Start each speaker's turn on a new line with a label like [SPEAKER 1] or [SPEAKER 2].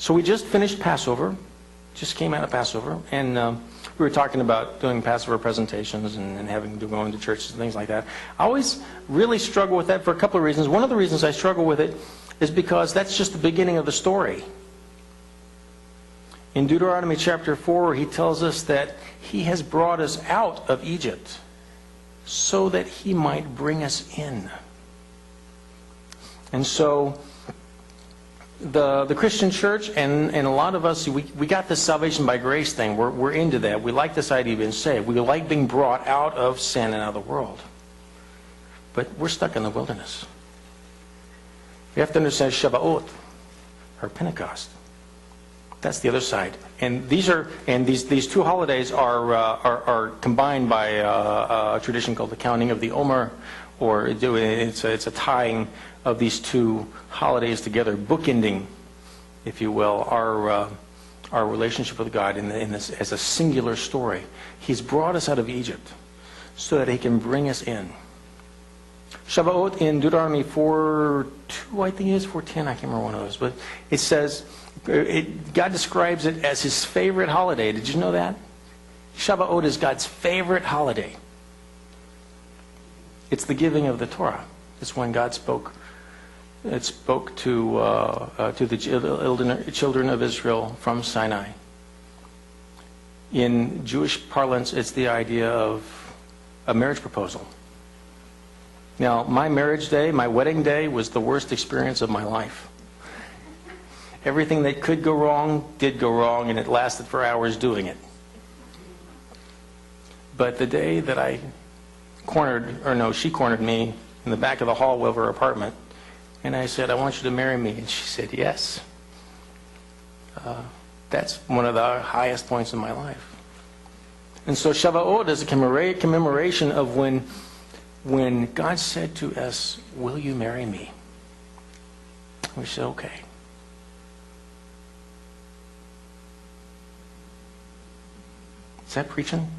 [SPEAKER 1] So we just finished Passover, just came out of Passover, and we were talking about doing Passover presentations and having to go into churches and things like that. I always really struggle with that for a couple of reasons. One of the reasons I struggle with it is because that's just the beginning of the story. In Deuteronomy chapter 4, he tells us that he has brought us out of Egypt so that he might bring us in. And so the Christian church and a lot of us, we got this salvation by grace thing. We're into that. We like this idea of being saved. We like being brought out of sin and out of the world. But we're stuck in the wilderness. We have to understand shavu'ot, or Pentecost. That's the other side. And these two holidays are combined by a tradition called the counting of the Omer, or it's a tying of these two holidays together, bookending, if you will, our relationship with God in this as a singular story. He's brought us out of Egypt so that he can bring us in. Shavuot in Deuteronomy 4:2, I think it is, 4:10, I can't remember one of those, but it says, God describes it as his favorite holiday. Did you know that? Shavuot is God's favorite holiday. It's the giving of the Torah. It's when God spoke to the children of Israel from Sinai. In Jewish parlance, it's the idea of a marriage proposal. Now, my marriage day, my wedding day, was the worst experience of my life. Everything that could go wrong did go wrong, and it lasted for hours doing it. But the day that she cornered me in the back of the hall of her apartment, and I said, "I want you to marry me." And she said, "Yes." That's one of the highest points in my life. And so Shavuot is a commemoration of when God said to us, "Will you marry me?" We said, "Okay." Is that preaching?